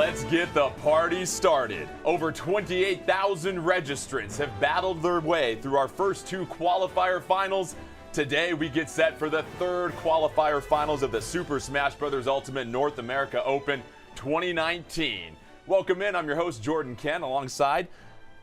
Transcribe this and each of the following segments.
Let's get the party started. Over 28,000 registrants have battled their way through our first two qualifier finals. Today we get set for the third qualifier finals of the Super Smash Bros. Ultimate North America Open 2019. Welcome in, I'm your host Jordan Ken alongside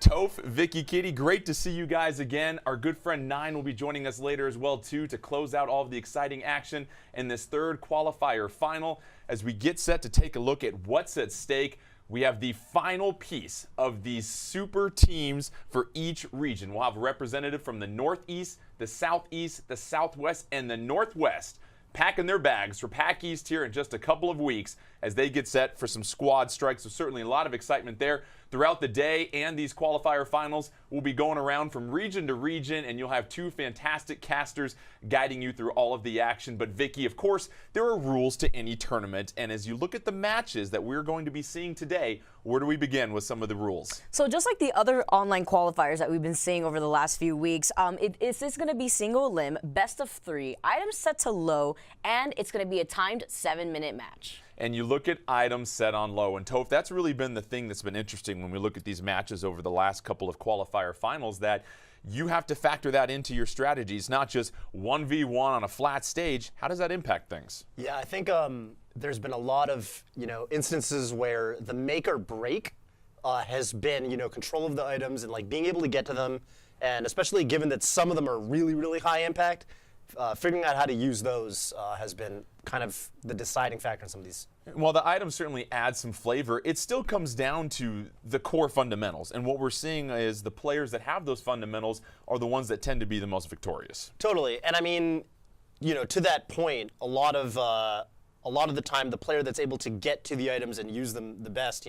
Toph, Vicky, Kitty. Great to see you guys again. Our good friend Nine will be joining us later as well too to close out all of the exciting action in this third qualifier final. As we get set to take a look at what's at stake, we have the final piece of these super teams for each region. We'll have a representative from the Northeast, the Southeast, the Southwest, and the Northwest packing their bags for Pack East here in just a couple of weeks as they get set for some squad strikes. So certainly a lot of excitement there throughout the day, and these qualifier finals will be going around from region to region, and you'll have two fantastic casters guiding you through all of the action. But Vicky, of course, there are rules to any tournament, and as you look at the matches that we're going to be seeing today, where do we begin with some of the rules? So just like the other online qualifiers that we've been seeing over the last few weeks, it's going to be single elim, best of 3, items set to low, and it's going to be a timed 7-minute match. And you look at items set on low. And Toph, that's really been the thing that's been interesting when we look at these matches over the last couple of qualifier finals, that you have to factor that into your strategies, not just 1v1 on a flat stage. How does that impact things? Yeah, I think there's been a lot of instances where the make or break has been control of the items and like being able to get to them, and especially given that some of them are really, really high impact, figuring out how to use those has been kind of the deciding factor in some of these. While the items certainly add some flavor, it still comes down to the core fundamentals. And what we're seeing is the players that have those fundamentals are the ones that tend to be the most victorious. Totally. And I mean, to that point, a lot of the time, the player that's able to get to the items and use them the best,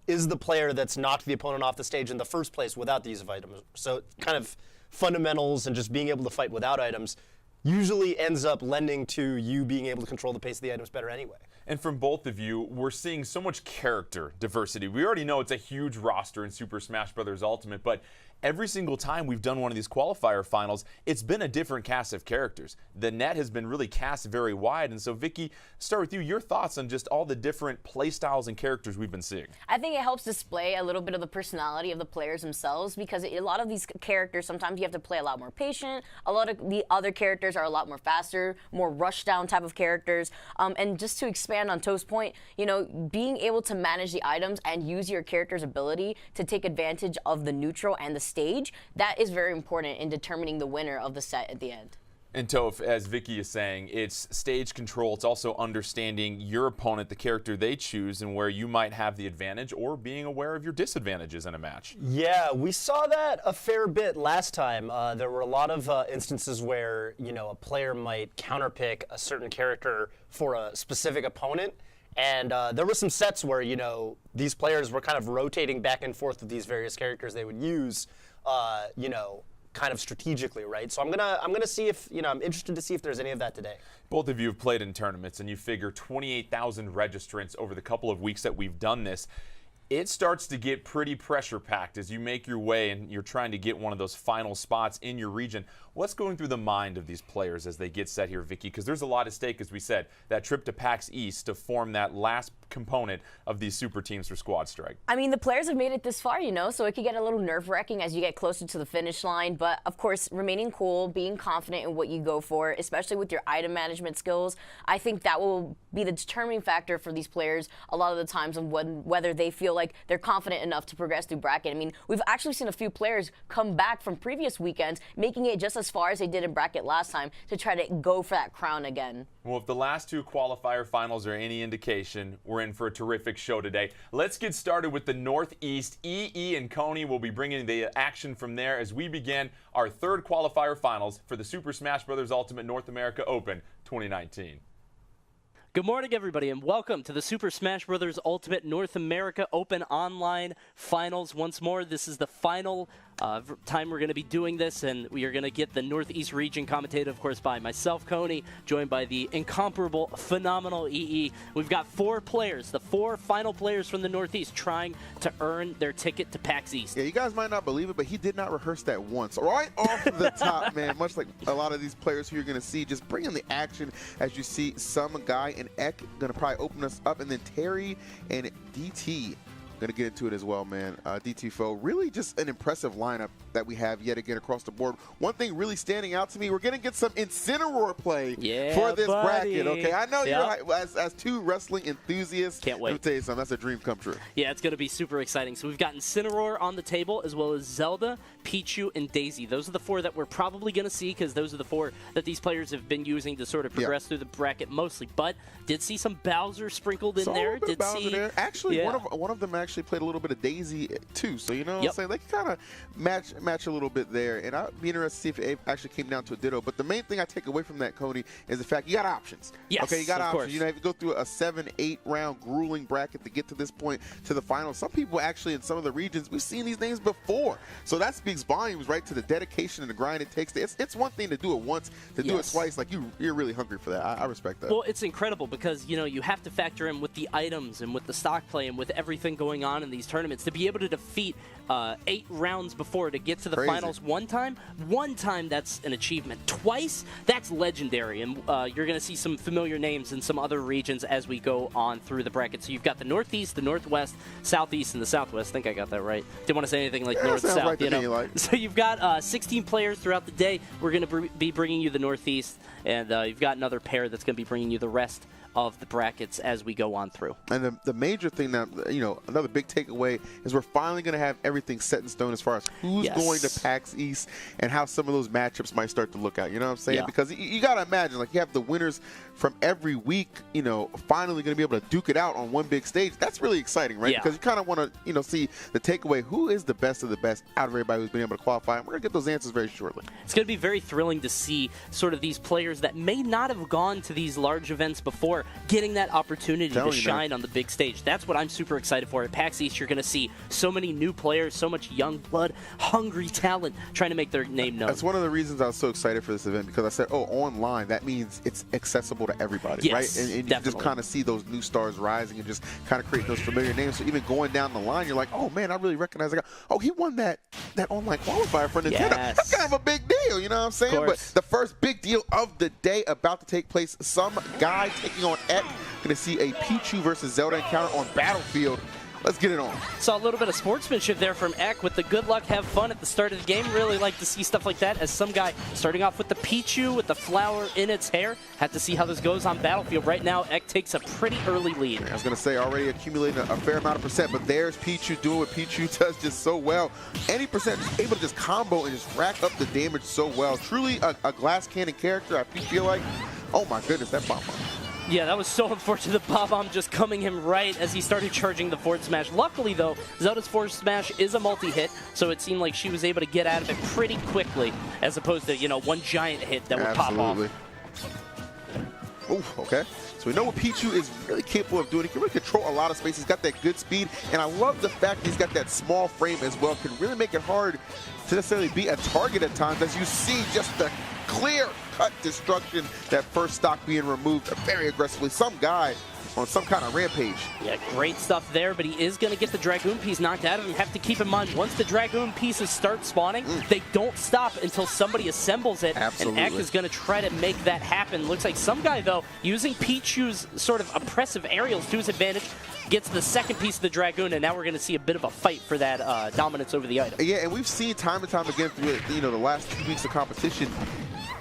is the player that's knocked the opponent off the stage in the first place without the use of items. So kind of fundamentals and just being able to fight without items usually ends up lending to you being able to control the pace of the items better anyway. And from both of you, we're seeing so much character diversity. We already know it's a huge roster in Super Smash Bros. Ultimate, but every single time we've done one of these qualifier finals, it's been a different cast of characters. The net has been really cast very wide. And so, Vicky, start with you. Your thoughts on just all the different play styles and characters we've been seeing. I think it helps display a little bit of the personality of the players themselves, because a lot of these characters, sometimes you have to play a lot more patient. A lot of the other characters are a lot more faster, more rush down type of characters. And just to expand on Toph's point, being able to manage the items and use your character's ability to take advantage of the neutral and the stage, that is very important in determining the winner of the set at the end. And Toph, as Vicky is saying, it's stage control. It's also understanding your opponent, the character they choose, and where you might have the advantage, or being aware of your disadvantages in a match. Yeah, we saw that a fair bit last time. There were a lot of instances where, a player might counterpick a certain character for a specific opponent. And there were some sets where, these players were kind of rotating back and forth with these various characters they would use, kind of strategically, right? So I'm gonna see if, I'm interested to see if there's any of that today. Both of you have played in tournaments, and you figure 28,000 registrants over the couple of weeks that we've done this. It starts to get pretty pressure-packed as you make your way and you're trying to get one of those final spots in your region. What's going through the mind of these players as they get set here, Vicky? Because there's a lot at stake, as we said, that trip to PAX East to form that last component of these super teams for Squad Strike. I mean, the players have made it this far, so it could get a little nerve-wracking as you get closer to the finish line. But, of course, remaining cool, being confident in what you go for, especially with your item management skills, I think that will be the determining factor for these players a lot of the times on whether they feel like they're confident enough to progress through bracket. I mean, we've actually seen a few players come back from previous weekends, making it just as far as they did in bracket last time to try to go for that crown again. Well, if the last two qualifier finals are any indication, we're in for a terrific show today. Let's get started with the Northeast. EE and Coney will be bringing the action from there as we begin our third qualifier finals for the Super Smash Bros. Ultimate North America Open 2019. Good morning, everybody, and welcome to the Super Smash Bros. Ultimate North America Open Online Finals. Once more, this is the final time we're going to be doing this, and we are going to get the Northeast region commentated, of course, by myself, Coney, joined by the incomparable, phenomenal EE. We've got 4 players, the 4 final players from the Northeast, trying to earn their ticket to PAX East. Yeah, you guys might not believe it, but he did not rehearse that once. Right off the top, man, much like a lot of these players who you're going to see, just bringing the action as you see Sumgai and Ek going to probably open us up, and then Terry and DT going to get into it as well, man. DTFaux, really just an impressive lineup that we have yet again across the board. One thing really standing out to me, we're going to get some Incineroar play for this bracket, okay? I know you're, as 2 wrestling enthusiasts, can't wait. Let me tell you something, that's a dream come true. Yeah, it's going to be super exciting. So we've got Incineroar on the table, as well as Zelda, Pichu, and Daisy. Those are the 4 that we're probably going to see, because those are the 4 that these players have been using to sort of progress through the bracket mostly. But did see some Bowser sprinkled in there. Did Bowser see there. Actually, one of them actually played a little bit of Daisy too, so you know what I'm saying? They can kind of match a little bit there, and I'd be interested to see if it actually came down to a ditto. But the main thing I take away from that, Coney, is the fact you got options. Yes, okay, you got options. Course. You know, if you go through a 7-8 round grueling bracket to get to this point to the finals, some people actually in some of the regions, we've seen these names before. So that speaks volumes, right, to the dedication and the grind it takes. It's one thing to do it once, to do it twice, like you're really hungry for that. I respect that. Well, it's incredible because, you know, you have to factor in with the items and with the stock play and with everything going on in these tournaments to be able to defeat 8 rounds before to get to the finals one time, that's an achievement. Twice, that's legendary. And you're going to see some familiar names in some other regions as we go on through the bracket. So you've got the Northeast, the Northwest, Southeast, and the Southwest. I think I got that right. Didn't want to say anything like North, South. Right, you know? like. So you've got 16 players throughout the day. We're going to be bringing you the Northeast, and you've got another pair that's going to be bringing you the rest of the brackets as we go on through. And the major thing that, you know, another big takeaway is we're finally going to have everything set in stone as far as who's going to PAX East and how some of those matchups might start to look out. You know what I'm saying? Yeah. Because you got to imagine, like, you have the winners from every week, you know, finally going to be able to duke it out on one big stage. That's really exciting, right? Yeah. Because you kind of want to, you know, see the takeaway, who is the best of the best out of everybody who's been able to qualify. And we're going to get those answers very shortly. It's going to be very thrilling to see sort of these players that may not have gone to these large events before getting that opportunity to shine on the big stage. That's what I'm super excited for. At PAX East, you're going to see so many new players, so much young blood, hungry talent trying to make their name known. That's one of the reasons I was so excited for this event, because I said, oh, online, that means it's accessible to everybody, right? And you just kind of see those new stars rising and just kind of create those familiar names. So even going down the line, you're like, oh, man, I really recognize that guy. Oh, he won that online qualifier for Nintendo. That's kind of a big deal, you know what I'm saying? But the first big deal of the day about to take place, some guy taking on Ek. Going to see a Pichu versus Zelda encounter on Battlefield. Let's get it on. Saw a little bit of sportsmanship there from Ek with the good luck, have fun at the start of the game. Really like to see stuff like that as some guy starting off with the Pichu with the flower in its hair. Have to see how this goes on Battlefield. Right now, Ek takes a pretty early lead. I was going to say already accumulating a fair amount of percent, but there's Pichu doing what Pichu does just so well. Any percent, just able to just combo and just rack up the damage so well. Truly a glass cannon character, I feel like. Oh my goodness, that bomb. Yeah, that was so unfortunate. The bomb just coming him right as he started charging the forward smash. Luckily, though, Zelda's forward smash is a multi-hit, so it seemed like she was able to get out of it pretty quickly, as opposed to, you know, one giant hit that would pop off. Ooh, okay. So we know what Pichu is really capable of doing. He can really control a lot of space. He's got that good speed, and I love the fact he's got that small frame as well. Can really make it hard to necessarily be a target at times, as you see just the clear-cut destruction, that first stock being removed very aggressively. Some guy on some kind of rampage. Yeah, great stuff there, but he is going to get the Dragoon piece knocked out of him. Have to keep in mind, once the Dragoon pieces start spawning, they don't stop until somebody assembles it. Absolutely. And Ek is going to try to make that happen. Looks like some guy, though, using Pichu's sort of oppressive aerials to his advantage, gets the second piece of the Dragoon, and now we're going to see a bit of a fight for that dominance over the item. Yeah, and we've seen time and time again through, you know, the last 2 weeks of competition,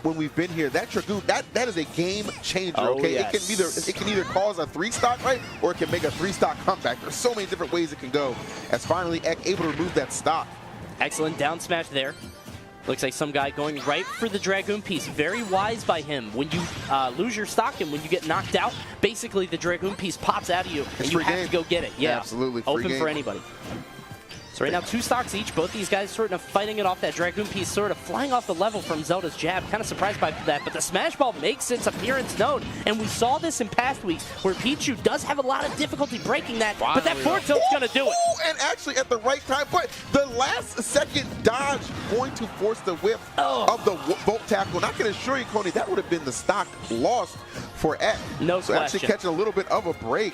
when we've been here, that Dragoon, that is a game changer, okay? Yes. It can either cause a 3-stock, right, or it can make a 3-stock comeback. There's so many different ways it can go, as finally Ek able to remove that stock. Excellent down smash there. Looks like some guy going right for the Dragoon piece. Very wise by him. When you lose your stock and when you get knocked out, basically the Dragoon piece pops out of you, and you have to go get it. Yeah, absolutely. Open for anybody. So right now, 2 stocks each. Both these guys sort of fighting it off. That Dragoon piece sort of flying off the level from Zelda's jab. Kind of surprised by that, but the Smash Ball makes its appearance known. And we saw this in past weeks where Pichu does have a lot of difficulty breaking that, but that forward tilt's going to do it. And actually at the right time, but the last second dodge going to force the whip of the Volt Tackle. And I can assure you, Coney, that would have been the stock lost for Ek. No so question. Actually catching a little bit of a break.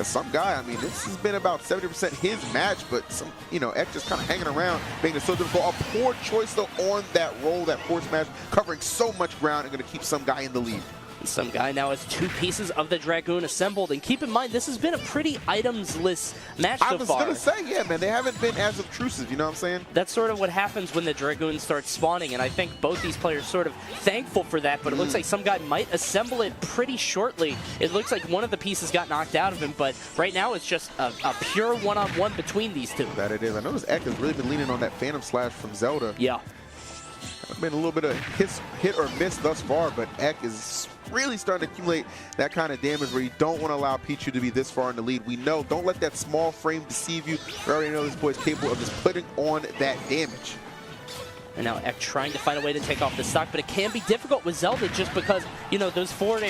Some guy, I mean, this has been about 70% his match, but Ek just kind of hanging around, making it so difficult. A poor choice, though, on that roll, that forward smash, covering so much ground and going to keep some guy in the lead. Some guy now has 2 pieces of the Dragoon assembled, and keep in mind, this has been a pretty items-less match so far. I was going to say, yeah, man, they haven't been as obtrusive, you know what I'm saying? That's sort of what happens when the Dragoon starts spawning, and I think both these players sort of thankful for that, but it looks like some guy might assemble it pretty shortly. It looks like one of the pieces got knocked out of him, but right now it's just a pure one-on-one between these two. That it is. I noticed Ek has really been leaning on that Phantom Slash from Zelda. Yeah. Been a little bit of hit or miss thus far, but Ek is really starting to accumulate that kind of damage where you don't want to allow Pichu to be this far in the lead. We know, don't let that small frame deceive you. We already know this boy is capable of just putting on that damage. And now Ek trying to find a way to take off the stock, but it can be difficult with Zelda just because, those forward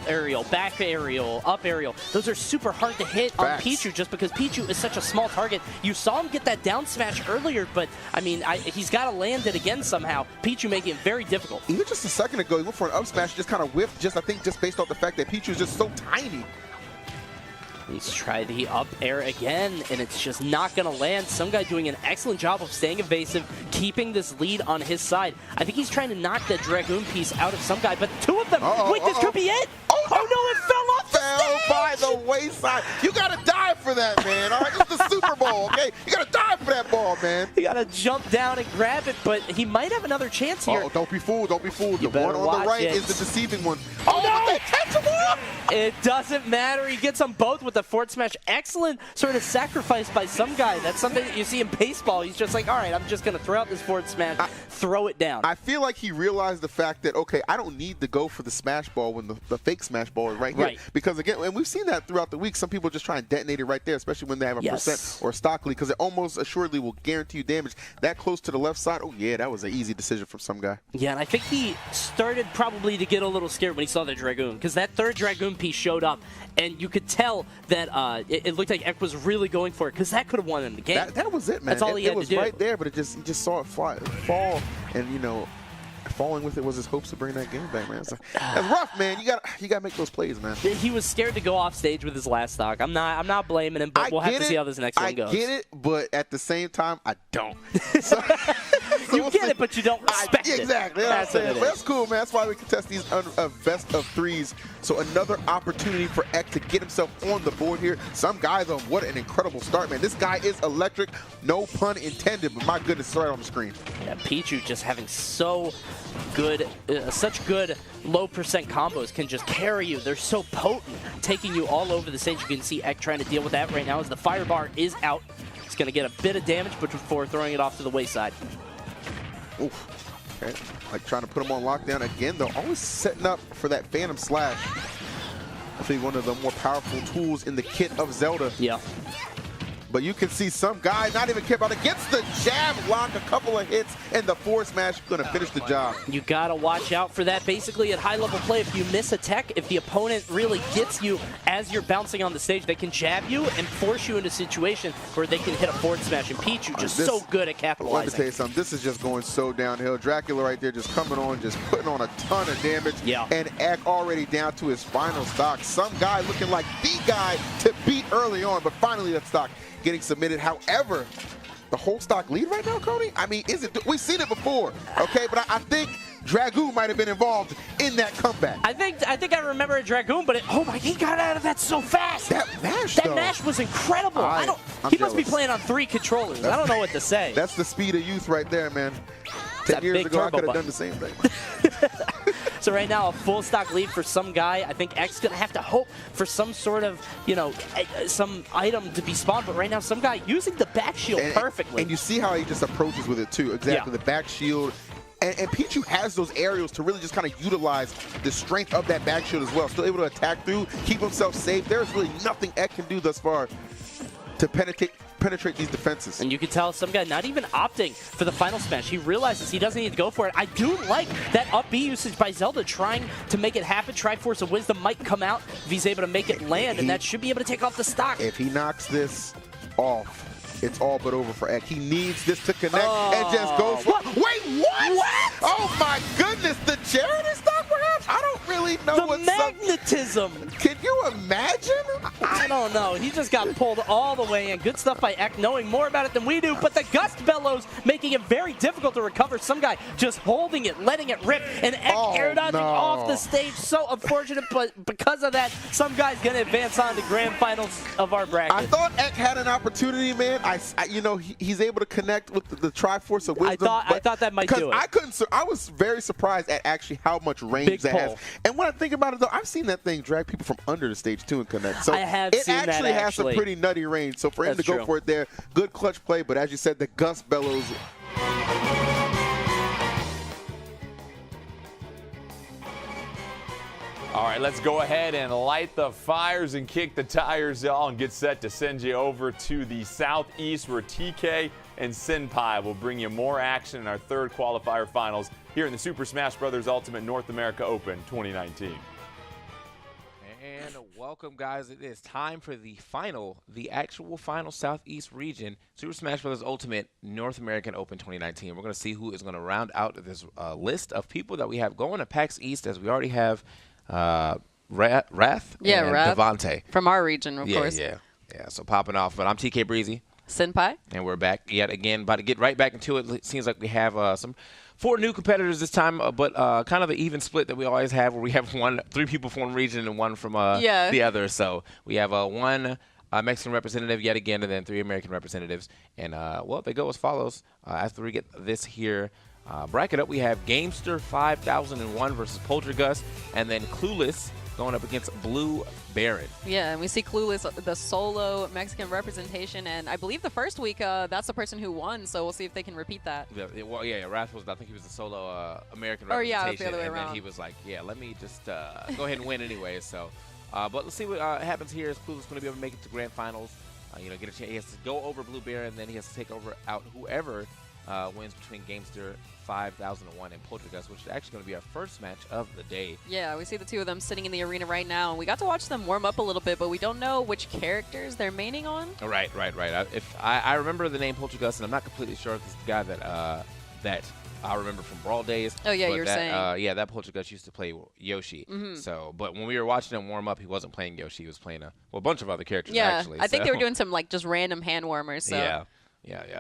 aerial, back aerial, up aerial, those are super hard to hit on Pichu just because Pichu is such a small target. You saw him get that down smash earlier, but, I mean, he's got to land it again somehow. Pichu making it very difficult. Even just a second ago, he went for an up smash, just kind of whiffed, I think just based off the fact that Pichu is just so tiny. He's tried the up air again, and it's just not going to land. Some guy doing an excellent job of staying evasive, keeping this lead on his side. I think he's trying to knock that Dragoon piece out of some guy, but 2 of them. Wait, this could be it. Oh, no, it fell off the stage. By the wayside. You got to dive for that, man. All right, it's the Super Bowl, okay? You got to dive for that ball, man. You got to jump down and grab it, but he might have another chance here. Oh, don't be fooled. Don't be fooled. You the one on the right is the deceiving one. Oh, no! They catch him off! It doesn't matter. He gets them both with the forward smash. Excellent sort of sacrifice by some guy. That's something that you see in baseball. He's just like, all right, I'm just going to throw out this forward smash, throw it down. I feel like he realized the fact that, okay, I don't need to go for the smash ball when the fake smash ball is right here. Right. Because, again, and we've seen that throughout the week. Some people just try and detonate it right there, especially when they have a percent or stock lead, because it almost assuredly will guarantee you damage. That close to the left side, oh, yeah, that was an easy decision from some guy. Yeah, and I think he started probably to get a little scared when he saw the Dragoon, because that third Dragoon piece showed up, and you could tell that it looked like Ek was really going for it, because that could have won him the game. That was it, man. That's all he had to do. It was right there, but you just saw it fall, and, falling with it was his hopes to bring that game back, man. So, that's rough, man. You gotta make those plays, man. He was scared to go off stage with his last stock. I'm not blaming him, but we'll have to see how this next one goes. I get it, but at the same time, I don't. You get it, but you don't respect it. Exactly. That's what it is. That's cool, man. That's why we contest these best of 3s. So another opportunity for Ek to get himself on the board here. Some guys, what an incredible start, man. This guy is electric, no pun intended, but my goodness, it's right on the screen. Yeah, Pichu just having such good low percent combos can just carry you. They're so potent, taking you all over the stage. You can see Ek trying to deal with that right now as the fire bar is out. He's going to get a bit of damage before throwing it off to the wayside. Oof. Okay. Like trying to put him on lockdown again, though. Always setting up for that Phantom Slash. I think one of the more powerful tools in the kit of Zelda. Yeah. But you can see some guy not even care about it. Gets the jab lock, a couple of hits, and the forward smash going to finish the job. You got to watch out for that. Basically, at high-level play, if you miss a tech, if the opponent really gets you as you're bouncing on the stage, they can jab you and force you into a situation where they can hit a forward smash. And Pichu just so good at capitalizing. Let me tell you something. This is just going so downhill. Dracula right there just coming on, just putting on a ton of damage. Yeah. And Ek already down to his final stock. Some guy looking like the guy to beat early on, but finally that stock getting submitted. However, the whole stock lead right now, Cody? I mean, we've seen it before, okay? But I think Dragoon might have been involved in that comeback. I think I remember a Dragoon, but oh my, he got out of that so fast. That mash was incredible. He must be playing on 3 controllers. I don't know what to say. That's the speed of youth right there, man. 10 years ago, I could have done the same thing. So right now, a full stock lead for some guy. I think Ek's going to have to hope for some sort of, some item to be spawned. But right now, some guy using the back shield perfectly. And you see how he just approaches with it, too. Exactly, the back shield. And Pichu has those aerials to really just kind of utilize the strength of that back shield as well. Still able to attack through, keep himself safe. There's really nothing Ek can do thus far to penetrate penetrate these defenses. And you can tell Sumgai not even opting for the final smash. He realizes he doesn't need to go for it. I do like that up B usage by Zelda, trying to make it happen. Triforce of Wisdom might come out if he's able to make it land, and that should be able to take off the stock. If he knocks this off, it's all but over for Ek. He needs this to connect and just go for it. Wait, what? Oh my goodness, the charity stock perhaps? I don't really know what's up. The magnetism. Can you imagine? I don't know. He just got pulled all the way in. Good stuff by Ek, knowing more about it than we do, but the Gust Bellows making it very difficult to recover. Some guy just holding it, letting it rip, and Ek air dodging off the stage. So unfortunate, but because of that, some guy's going to advance on to grand finals of our bracket. I thought Ek had an opportunity, man. You know, he's able to connect with the Triforce of Wisdom. I thought that might do it. I was very surprised at actually how much range that has. And when I think about it, though, I've seen that thing drag people from under the stage, too, and connect. So I have seen that, actually has some pretty nutty range. So for him to go for it there, good clutch play. But as you said, the Gust Bellows. All right, let's go ahead and light the fires and kick the tires, y'all, and get set to send you over to the Southeast, where TK and Senpai will bring you more action in our third qualifier finals here in the Super Smash Bros. Ultimate North America Open 2019. And welcome, guys. It is time for the actual final Southeast region Super Smash Bros. Ultimate North American Open 2019. We're going to see who is going to round out this list of people that we have going to PAX East, as we already have Wrath and Wrath. Devontae. From our region, of course. Yeah, so popping off. But I'm TK Breezy. Senpai. And we're back yet again, about to get right back into it. It seems like we have some 4 new competitors this time, but kind of an even split that we always have, where we have 3 people from one region and 1 from the other. So we have 1 Mexican representative yet again, and then 3 American representatives. And, well, they go as follows. After we get this here bracket up, we have Gamester 5001 versus Poltergust, and then Clueless going up against BLUEBARON. Yeah, and we see Clueless, the solo Mexican representation, and I believe the first week, that's the person who won, so we'll see if they can repeat that. Yeah, Wrath was, I think he was the solo American representation. Or yeah, the other way around. Then he was like, yeah, let me just go ahead and win anyway. So, but let's see what happens here. Is Clueless going to be able to make it to grand finals? Get a chance. He has to go over BLUEBARON, and then he has to take out whoever wins between Gamester 5001 and Poltergust, which is actually going to be our first match of the day. Yeah, we see the 2 of them sitting in the arena right now, and we got to watch them warm up a little bit, but we don't know which characters they're maining on. Right. I remember the name Poltergust, and I'm not completely sure if it's the guy that I remember from Brawl days. Oh yeah, you're saying. Yeah, that Poltergust used to play Yoshi. So, but when we were watching him warm up, he wasn't playing Yoshi. He was playing a bunch of other characters. Yeah, actually. I think they were doing some just random hand warmers. So. Yeah.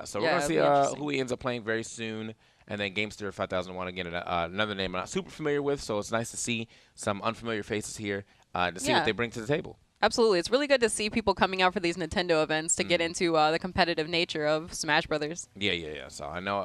So we're going to see who he ends up playing very soon. And then Gamester 5001, again, another name I'm not super familiar with, so it's nice to see some unfamiliar faces here to see what they bring to the table. Absolutely. It's really good to see people coming out for these Nintendo events to get into the competitive nature of Smash Brothers. Yeah. So I know,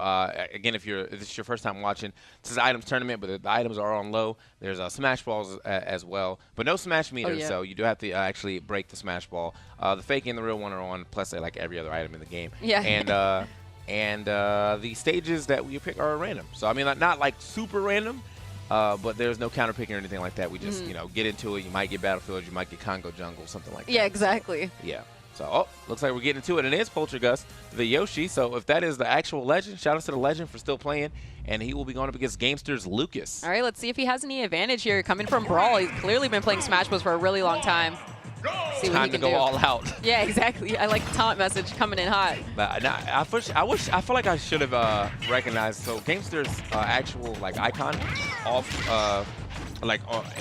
again, if this is your first time watching, this is an items tournament, but the items are on low. There's Smash Balls as well, but no Smash meters, so you do have to actually break the Smash Ball. The fake and the real one are on, plus like every other item in the game. Yeah. And the stages that we pick are random. So, I mean, not like super random, but there's no counter picking or anything like that. We just, get into it. You might get Battlefield, you might get Congo Jungle, something like that. Yeah, exactly. Yeah. So, looks like we're getting into it. And it is Poltergust, the Yoshi. So, if that is the actual legend, shout out to the legend for still playing. And he will be going up against Gamester's Lucas. All right, let's see if he has any advantage here. Coming from Brawl, he's clearly been playing Smash Bros. For a really long time. See what Time to go all out. Yeah, exactly. I like the taunt message coming in hot. But I feel like I should have recognized. So Gamester's actual icon off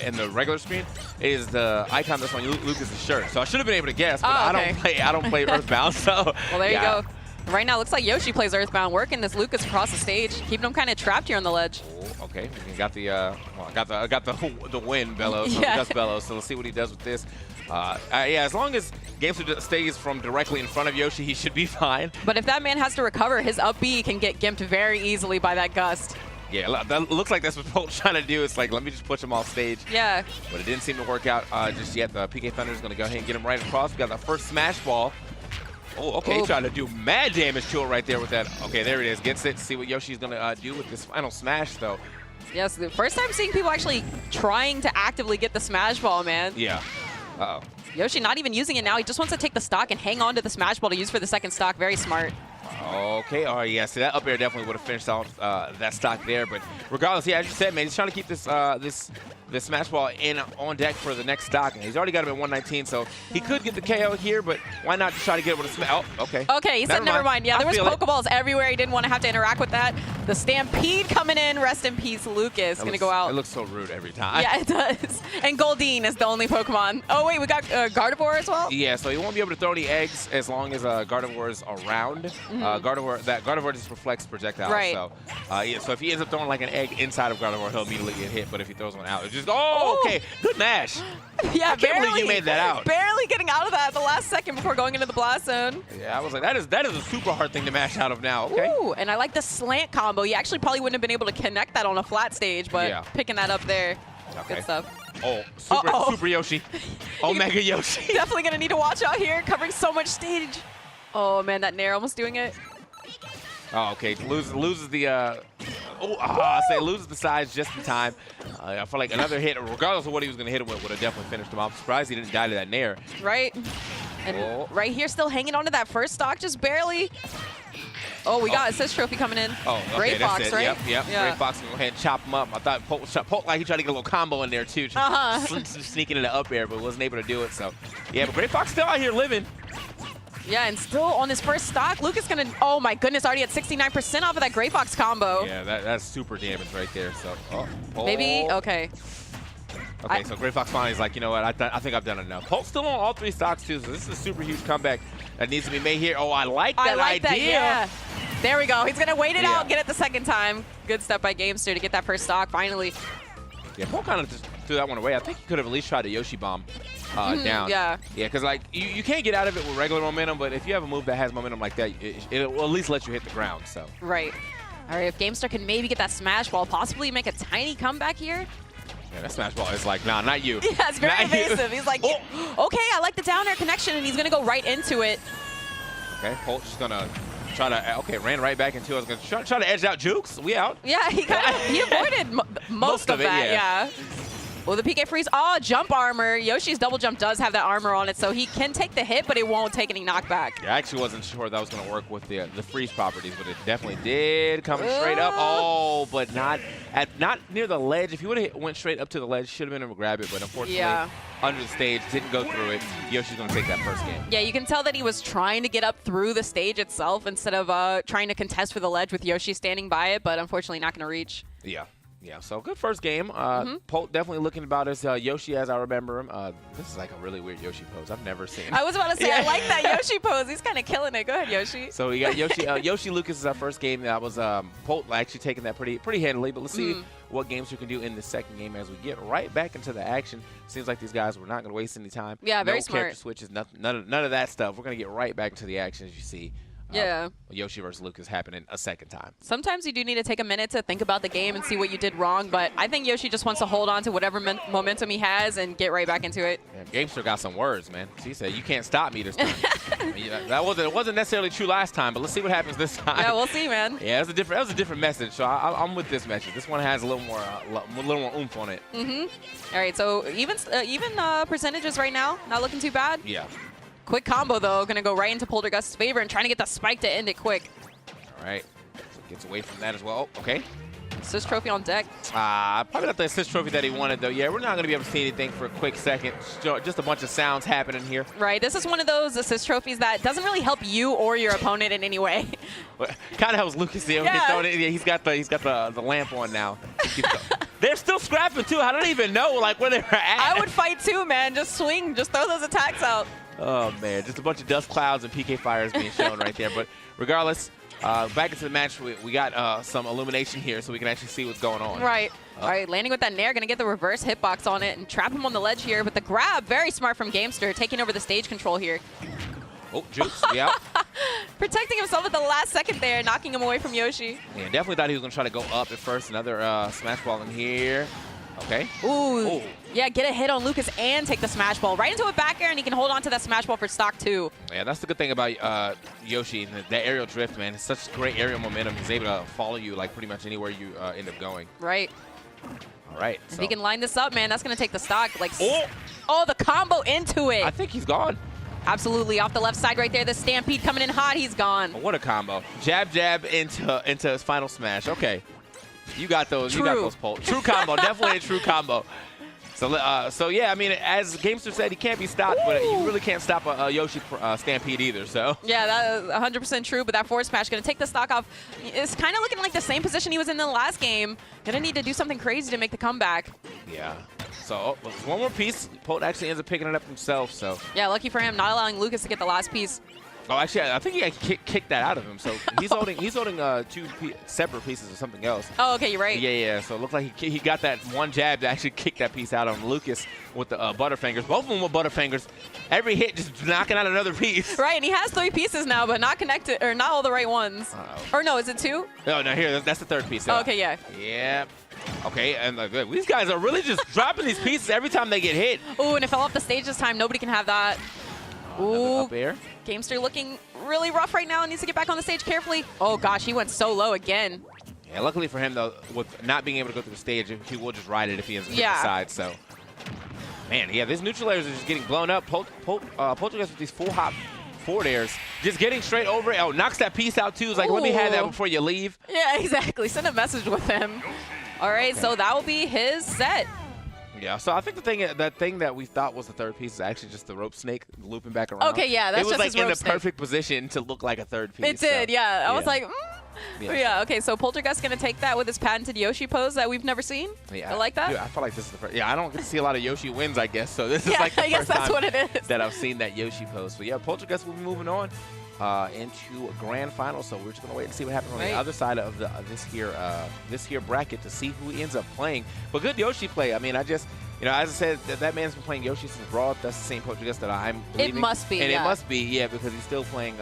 in the regular screen is the icon that's on Lucas's shirt. So I should have been able to guess, but I don't play Earthbound. So well, there you go. Right now, looks like Yoshi plays Earthbound, working this Lucas across the stage, keeping him kind of trapped here on the ledge. Oh, okay, we got the I got the win Bellows, Gust Bellows. So let's see what he does with this. Yeah, as long as Gamester stays from directly in front of Yoshi, he should be fine. But if that man has to recover, his up B can get gimped very easily by that Gust. Yeah, that looks like that's what Polt's trying to do. It's like, let me just push him off stage. Yeah. But it didn't seem to work out just yet. The PK Thunder is going to go ahead and get him right across. We got the first Smash Ball. Oh, okay, trying to do mad damage to it right there with that. Okay, there it is. Gets it. See what Yoshi's going to do with this final smash, though. Yes, the first time seeing people actually trying to actively get the Smash Ball, man. Yeah. Uh-oh. Yoshi not even using it now. He just wants to take the stock and hang on to the smash ball to use for the second stock. Very smart. Okay, all right, yeah, so that up air definitely would have finished off that stock there. But regardless, yeah, as you said, man, he's trying to keep this this smash ball on deck for the next stock. And he's already got him at 119, so he could get the KO here, but why not just try to get it with a smash? Oh, okay. Okay, he said never mind. Yeah, there was feel it. Pokeballs everywhere. He didn't want to have to interact with that. The Stampede coming in. Rest in peace, Lucas. Going to go out. It looks so rude every time. Yeah, it does. And Goldeen is the only Pokemon. Oh, wait, we got Gardevoir as well? Yeah, so he won't be able to throw any eggs as long as Gardevoir is around. Gardevoir just reflects projectiles. Right. So, yeah, so if he ends up throwing like an egg inside of Gardevoir, he'll immediately get hit. But if he throws one out, it's just, okay, good mash. Yeah, I can't believe you made that out. Barely getting out of that at the last second before going into the blast zone. Yeah, I was like, that is a super hard thing to mash out of now. Okay. Ooh, and I like the slant combo. You actually probably wouldn't have been able to connect that on a flat stage, but picking that up there, good stuff. Oh, super Yoshi. Omega Yoshi. Definitely going to need to watch out here, covering so much stage. Oh, man, that Nair almost doing it. Oh, okay. Loses the loses the size just in time. I feel like another hit, regardless of what he was going to hit him with, would have definitely finished him off. I'm surprised he didn't die to that Nair. Right. And right here, still hanging on to that first stock, just barely. Oh, we got assist trophy coming in. Oh, okay, Great that's Fox, it. right? Yep. Yeah. Great Fox can go ahead and chop him up. I thought Polt like he tried to get a little combo in there too. Sneaking into up air, but wasn't able to do it. So, yeah, but Great Fox still out here living. Yeah, and still on his first stock, Lucas gonna, oh my goodness, already at 69% off of that Grey Fox combo. Yeah, that's super damage right there. So, maybe, okay. Okay, so Grey Fox finally is like, you know what, I think I've done enough. Polt's still on all three stocks too, so this is a super huge comeback that needs to be made here. Oh, I like that idea. That, yeah. There we go. He's gonna wait it out, get it the second time. Good step by Gamester to get that first stock finally. Yeah, Polt kind of just threw that one away. I think he could have at least tried a Yoshi bomb down. Yeah. Yeah, because like you can't get out of it with regular momentum, but if you have a move that has momentum like that, it will at least let you hit the ground. So. Right. All right. If Gamester can maybe get that smash ball, possibly make a tiny comeback here. Yeah, that smash ball is like, nah, not you. Yeah, it's very evasive. He's like, okay, I like the down air connection, and he's gonna go right into it. Okay, Polt's just gonna try to, ran right back into it. I was gonna try to edge out Jukes. We out. Yeah, he avoided most of that, yeah. Well, the PK freeze, jump armor. Yoshi's double jump does have that armor on it, so he can take the hit, but it won't take any knockback. Yeah, I actually wasn't sure that was going to work with the freeze properties, but it definitely did. Coming straight up. Oh, but not near the ledge. If he would have went straight up to the ledge, should have been able to grab it, but unfortunately, under the stage, didn't go through it. Yoshi's going to take that first game. Yeah, you can tell that he was trying to get up through the stage itself instead of trying to contest for the ledge with Yoshi standing by it, but unfortunately not going to reach. Yeah. Yeah, so good first game. Polt definitely looking about as Yoshi as I remember him. This is like a really weird Yoshi pose. I've never seen. I was about to say, I like that Yoshi pose. He's kind of killing it. Go ahead, Yoshi. So we got Yoshi. Yoshi Lucas is our first game. That was Polt actually taking that pretty handily. But let's see what games we can do in the second game as we get right back into the action. Seems like these guys were not going to waste any time. Yeah, very smart. No character switches, none of that stuff. We're going to get right back into the action as you see. Yoshi versus Lucas happening a second time. Sometimes you do need to take a minute to think about the game and see what you did wrong, but I think Yoshi just wants to hold on to whatever momentum he has and get right back into it. Yeah, Gamester got some words, man. She said, "You can't stop me this time." It wasn't necessarily true last time, but let's see what happens this time. Yeah, we'll see, man. Yeah, that was a different message, so I'm with this message. This one has a little more oomph on it. All right, so even percentages right now, not looking too bad. Yeah. Quick combo, though, going to go right into Poltergust's favor and trying to get the spike to end it quick. All right. So gets away from that as well. Oh, okay. Assist trophy on deck. Probably not the assist trophy that he wanted, though. Yeah, we're not going to be able to see anything for a quick second. Just a bunch of sounds happening here. Right. This is one of those assist trophies that doesn't really help you or your opponent in any way. Kind of helps Lucas here. Yeah. He's got the lamp on now. They're still scrapping, too. I don't even know where they're at. I would fight, too, man. Just swing. Just throw those attacks out. Oh, man. Just a bunch of dust clouds and PK fires being shown right there. But regardless, back into the match, we got some illumination here so we can actually see what's going on. Right. All right, landing with that Nair, going to get the reverse hitbox on it and trap him on the ledge here. But the grab, very smart from Gamester, taking over the stage control here. Oh, Jukes, yeah. Protecting himself at the last second there, knocking him away from Yoshi. Yeah, definitely thought he was going to try to go up at first. Another smash ball in here. Okay. Ooh. Yeah, get a hit on Lucas and take the smash ball right into a back air, and he can hold on to that smash ball for stock too. Yeah, that's the good thing about Yoshi. That aerial drift, man. It's such great aerial momentum. He's able to follow you like pretty much anywhere you end up going. Right. All right. If he can line this up, man, that's going to take the stock. Like, Oh, the combo into it. I think he's gone. Absolutely. Off the left side right there, the Stampede coming in hot. He's gone. What a combo. Jab, jab into his final smash. Okay. You got those. True. You got those pulls. True combo. Definitely a true combo. So yeah, I mean, as Gamester said, he can't be stopped, but you really can't stop a Yoshi Stampede either, so. Yeah, that is 100% true, but that forward smash going to take the stock off. It's kind of looking like the same position he was in the last game. Going to need to do something crazy to make the comeback. Yeah. So one more piece. Polt actually ends up picking it up himself, so. Yeah, lucky for him, not allowing Lucas to get the last piece. Oh, actually, I think he kicked that out of him. So he's holding two separate pieces of something else. Oh, okay, you're right. Yeah. So it looked like he got that one jab to actually kick that piece out on Lucas with the Butterfingers. Both of them with Butterfingers. Every hit just knocking out another piece. Right, and he has 3 pieces now, but not connected, or not all the right ones. Or no, is it 2? No, here, that's the third piece. Oh, okay, yeah. Yeah. Okay, and these guys are really just dropping these pieces every time they get hit. Ooh, and it fell off the stage this time. Nobody can have that. Ooh. Up air. Gamester looking really rough right now and needs to get back on the stage carefully. Oh, gosh, he went so low again. Yeah, luckily for him, though, with not being able to go through the stage, he will just ride it if he ends up hitting the side, so. Man, yeah, these neutral airs are just getting blown up. Poltergust with these full hop forward airs, just getting straight over it. Oh, knocks that piece out, too. It's like, let me have that before you leave. Yeah, exactly. Send a message with him. All right, so that will be his set. Yeah, so I think the thing that we thought was the third piece is actually just the rope snake looping back around. Okay, yeah, that's just his like in rope the snake. perfect position to look like a third piece. It did, yeah. I was like, Yeah. okay, so Poltergust going to take that with his patented Yoshi pose that we've never seen. Yeah, I like that. Dude, I feel like this is the first. Yeah, I don't get to see a lot of Yoshi wins, I guess. So this is like the I guess first that's time what it is. that I've seen that Yoshi pose. So yeah, Poltergust will be moving on into a grand final. So we're just gonna wait and see what happens on the other side of this here bracket to see who ends up playing. But good Yoshi play. I mean, as I said, that man's been playing Yoshi since Brawl. That's the same Poltergust that I'm believing. It must be, and yeah. it must be, yeah, because he's still playing.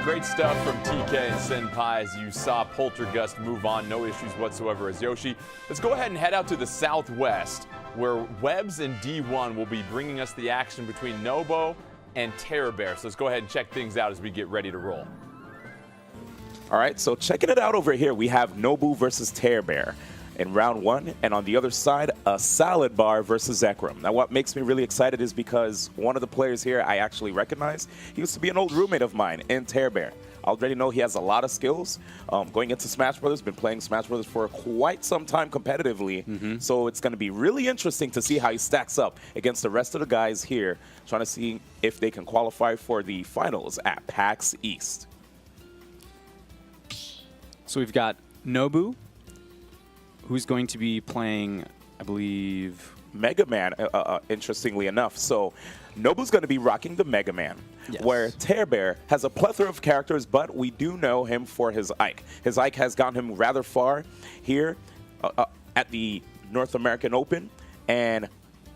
Great stuff from TK and Senpai as you saw Poltergust move on. No issues whatsoever as Yoshi. Let's go ahead and head out to the Southwest, where Webs and D1 will be bringing us the action between Nobu and Tearbear. So let's go ahead and check things out as we get ready to roll. All right, so checking it out over here, we have Nobu versus Tearbear in round 1, and on the other side, ASaladBar versus Zekrom. Now, what makes me really excited is because one of the players here I actually recognize. He used to be an old roommate of mine in Tearbear. I already know he has a lot of skills. Going into Smash Brothers, been playing Smash Brothers for quite some time competitively. So it's going to be really interesting to see how he stacks up against the rest of the guys here, trying to see if they can qualify for the finals at PAX East. So we've got Nobu, who's going to be playing, I believe, Mega Man, interestingly enough. So Nobu's going to be rocking the Mega Man, where Tearbear has a plethora of characters, but we do know him for his Ike. His Ike has gotten him rather far here at the North American Open, and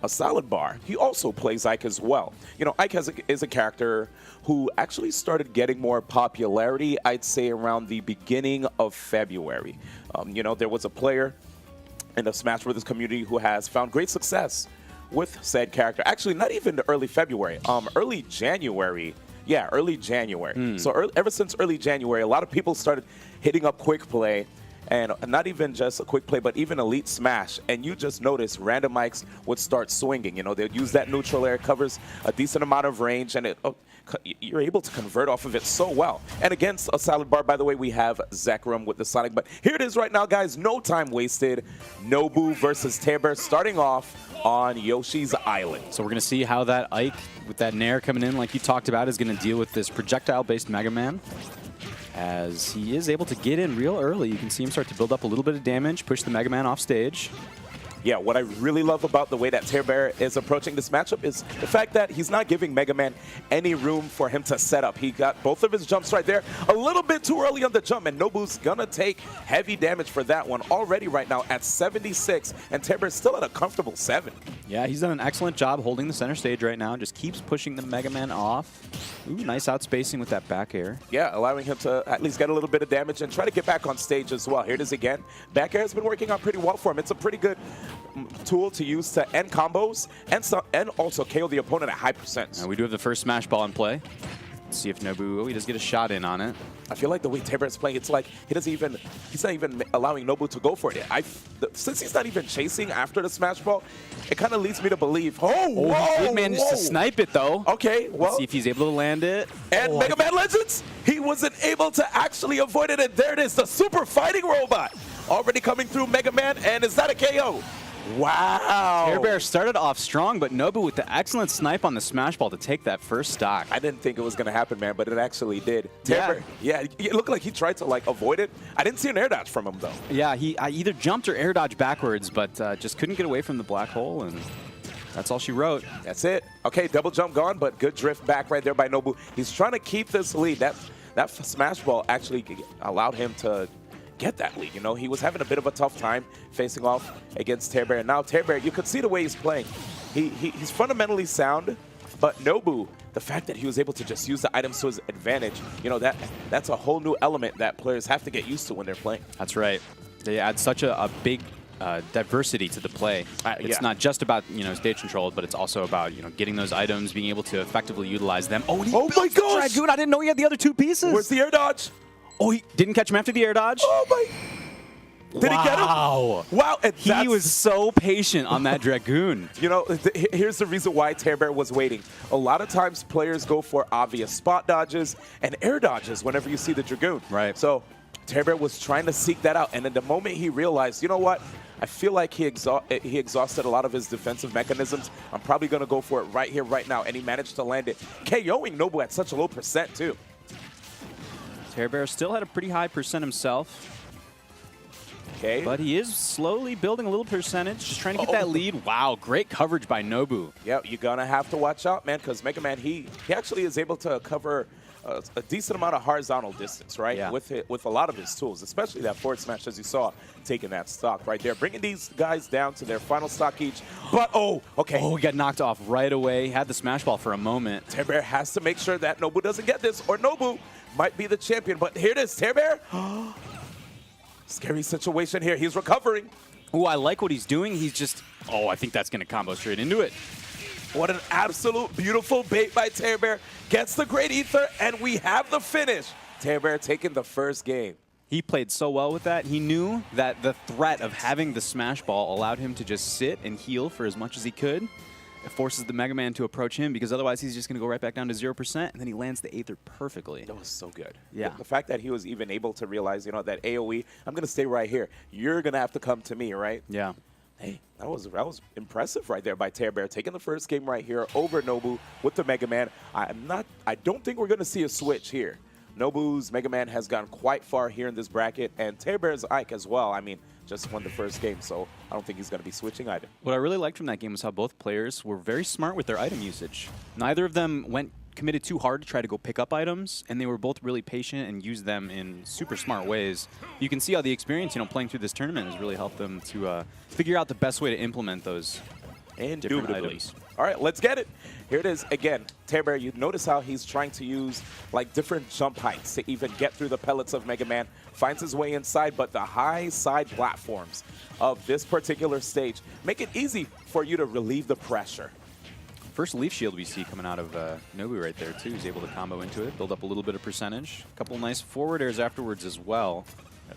ASaladBar, he also plays Ike as well. You know, Ike is a character who actually started getting more popularity, I'd say, around the beginning of February. You know, there was a player in the Smash Brothers community who has found great success with said character. Actually, not even early February, early January. Yeah, early January. So ever since early January, a lot of people started hitting up Quick Play, and not even just a Quick Play, but even Elite Smash. And you just notice random mics would start swinging. You know, they'd use that neutral air, covers a decent amount of range, and you're able to convert off of it so well. And against ASaladBar, by the way, we have Zekrom with the Sonic. But here it is right now, guys. No time wasted. Nobu versus Tearbear starting off on Yoshi's Island. So we're going to see how that Ike, with that Nair coming in like you talked about, is going to deal with this projectile-based Mega Man. As he is able to get in real early. You can see him start to build up a little bit of damage, push the Mega Man off stage. Yeah, what I really love about the way that Tearbear is approaching this matchup is the fact that he's not giving Mega Man any room for him to set up. He got both of his jumps right there a little bit too early on the jump, and Nobu's gonna take heavy damage for that one already right now at 76, and Tearbear's still at a comfortable 7. Yeah, he's done an excellent job holding the center stage right now, just keeps pushing the Mega Man off. Ooh, nice outspacing with that back air. Yeah, allowing him to at least get a little bit of damage and try to get back on stage as well. Here it is again. Back air has been working out pretty well for him. It's a pretty good tool to use to end combos and also KO the opponent at high percents. We do have the first Smash Ball in play. Let's see if Nobu, he does get a shot in on it. I feel like the way Tearbear is playing, it's like he's not even allowing Nobu to go for it. Since he's not even chasing after the smash ball, it kind of leads me to believe, He did manage to snipe it though. Okay, well. Let's see if he's able to land it. And Mega Man Legends, he wasn't able to actually avoid it, and there it is, the super fighting robot already coming through Mega Man, and is that a KO? Wow. Tearbear started off strong, but Nobu with the excellent snipe on the smash ball to take that first stock. I didn't think it was going to happen, man, but it actually did. Tearbear, yeah, it looked like he tried to avoid it. I didn't see an air dodge from him, though. Yeah, I either jumped or air dodged backwards, but just couldn't get away from the black hole, and that's all she wrote. That's it. Okay, double jump gone, but good drift back right there by Nobu. He's trying to keep this lead. That smash ball actually allowed him to get that lead. You know, he was having a bit of a tough time facing off against Tearbear. And now Tearbear, you could see the way he's playing. He's fundamentally sound, but Nobu, the fact that he was able to just use the items to his advantage, you know, that's a whole new element that players have to get used to when they're playing. That's right. They add such a big diversity to the play. It's not just about, stage control, but it's also about, getting those items, being able to effectively utilize them. Oh, my gosh! Dragoon, I didn't know he had the other two pieces. Where's the air dodge? Oh, he didn't catch him after the air dodge? Oh, my. Did he get him? Wow. And he was so patient on that Dragoon. You know, here's the reason why Tearbear was waiting. A lot of times players go for obvious spot dodges and air dodges whenever you see the Dragoon. Right. So Tearbear was trying to seek that out. And in the moment he realized, you know what? I feel like he exhausted a lot of his defensive mechanisms. I'm probably going to go for it right here, right now. And he managed to land it, KOing Nobu at such a low percent, too. Tearbear still had a pretty high percent himself. Okay. But he is slowly building a little percentage, just trying to get that lead. Wow, great coverage by Nobu. Yeah, you're going to have to watch out, man, because Mega Man, he actually is able to cover a decent amount of horizontal distance, right? Yeah. With a lot of his tools, especially that forward smash, as you saw, taking that stock right there, bringing these guys down to their final stock each. But, okay. Oh, he got knocked off right away. Had the smash ball for a moment. Tearbear has to make sure that Nobu doesn't get this, or Nobu might be the champion. But here it is, Tearbear. Scary situation here. He's recovering. Oh, I like what he's doing. He's just, I think that's going to combo straight into it. What an absolute beautiful bait by Tearbear. Gets the Great Ether, and we have the finish. Tearbear taking the first game. He played so well with that. He knew that the threat of having the smash ball allowed him to just sit and heal for as much as he could. It forces the Mega Man to approach him because otherwise he's just going to go right back down to 0%, and then he lands the Aether perfectly. That was so good. Yeah. The fact that he was even able to realize, that AoE, I'm going to stay right here. You're going to have to come to me, right? Yeah. Hey, that was impressive right there by Tearbear, taking the first game right here over Nobu with the Mega Man. I don't think we're going to see a switch here. Nobu's Mega Man has gone quite far here in this bracket, and Tearbear's Ike as well. I mean, just won the first game, so I don't think he's going to be switching either. What I really liked from that game was how both players were very smart with their item usage. Neither of them committed too hard to try to go pick up items, and they were both really patient and used them in super smart ways. You can see how the experience, playing through this tournament has really helped them to figure out the best way to implement those different items. All right, let's get it. Here it is again. Tearbear, you notice how he's trying to use different jump heights to even get through the pellets of Mega Man. Finds his way inside, but the high side platforms of this particular stage make it easy for you to relieve the pressure. First leaf shield we see coming out of Nobu right there, too. He's able to combo into it, build up a little bit of percentage. A couple nice forward airs afterwards as well.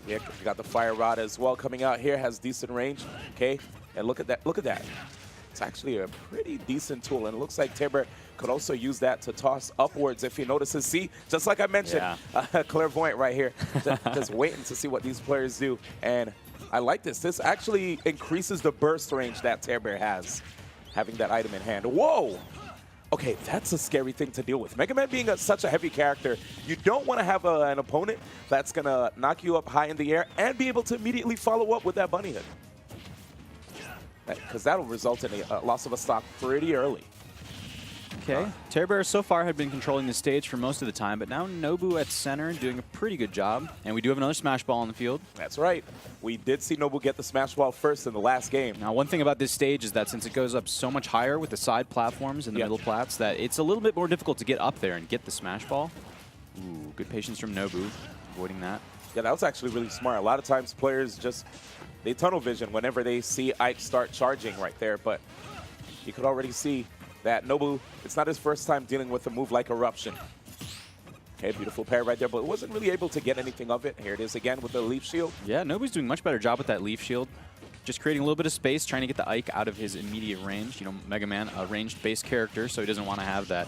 Yeah, you got the fire rod as well coming out here, has decent range. Okay, and look at that. Look at that. It's actually a pretty decent tool, and it looks like Tearbear could also use that to toss upwards if he notices. See, just like I mentioned, clairvoyant right here, just waiting to see what these players do. And I like this. This actually increases the burst range that Tearbear has, having that item in hand. Whoa! Okay, that's a scary thing to deal with. Mega Man being such a heavy character, you don't want to have an opponent that's going to knock you up high in the air and be able to immediately follow up with that bunny hit. Because that'll result in a loss of a stock pretty early. Okay, Tearbear so far had been controlling the stage for most of the time, but now Nobu at center doing a pretty good job. And we do have another smash ball on the field. That's right. We did see Nobu get the smash ball first in the last game. Now, one thing about this stage is that since it goes up so much higher with the side platforms and the middle plats, that it's a little bit more difficult to get up there and get the smash ball. Ooh, good patience from Nobu, avoiding that. Yeah, that was actually really smart. A lot of times players they tunnel vision whenever they see Ike start charging right there, but you could already see that Nobu, it's not his first time dealing with a move like Eruption. Okay, beautiful pair right there, but wasn't really able to get anything of it. Here it is again with the leaf shield. Yeah, Nobu's doing a much better job with that leaf shield. Just creating a little bit of space, trying to get the Ike out of his immediate range. You know, Mega Man, a ranged base character, so he doesn't want to have that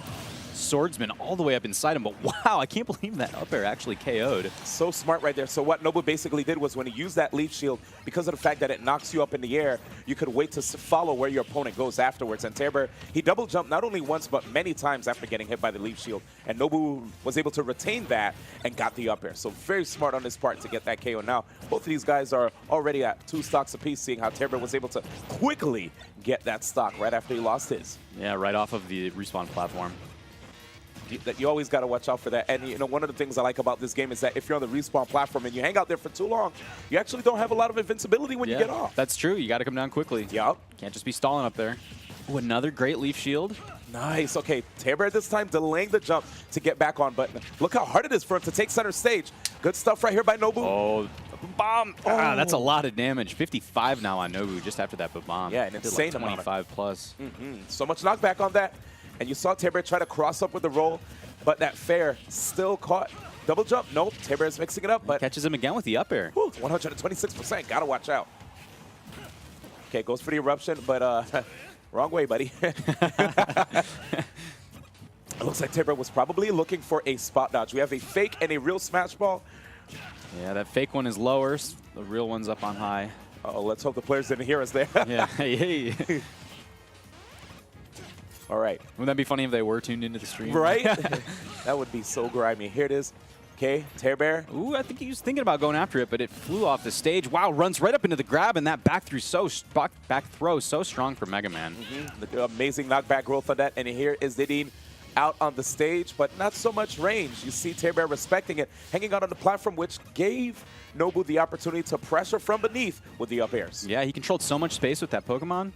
swordsman all the way up inside him. But wow, I can't believe that up air actually KO'd. So smart right there. So what Nobu basically did was when he used that leaf shield, because of the fact that it knocks you up in the air, you could wait to follow where your opponent goes afterwards. And Tearbear, he double jumped not only once, but many times after getting hit by the leaf shield. And Nobu was able to retain that and got the up air. So very smart on his part to get that KO. Now, both of these guys are already at 2 stocks apiece, seeing how Tearbear was able to quickly get that stock right after he lost his. Yeah, right off of the respawn platform. That you always got to watch out for that. And you know, one of the things I like about this game is that if you're on the respawn platform and you hang out there for too long, you actually don't have a lot of invincibility when you get off. That's true. You got to come down quickly. Yep. Can't just be stalling up there. Ooh, another great leaf shield. Nice. Okay, Tearbear this time delaying the jump to get back on, but look how hard it is for him to take center stage. Good stuff right here by Nobu. Oh, bomb. Oh. Ah, that's a lot of damage. 55 now on Nobu just after that bomb. Yeah, an insane like 25 plus. So much knockback on that. And you saw Tearbear try to cross up with the roll, but that fair still caught. Double jump. Nope. Tearbear's mixing it up, but catches him again with the up air. 126%. Gotta watch out. Okay, goes for the eruption, but wrong way, buddy. It looks like Tearbear was probably looking for a spot dodge. We have a fake and a real smash ball. Yeah, that fake one is lower. The real one's up on high. Uh-oh, let's hope the players didn't hear us there. Yeah. Hey. All right. Wouldn't that be funny if they were tuned into the stream? Right? That would be so grimy. Here it is. Okay, Tearbear. Ooh, I think he was thinking about going after it, but it flew off the stage. Wow, runs right up into the grab, and that back throw so strong for Mega Man. The amazing knockback roll for that. And here is Didine out on the stage, but not so much range. You see Tearbear respecting it, hanging out on the platform, which gave Nobu the opportunity to pressure from beneath with the up airs. Yeah, he controlled so much space with that Pokemon.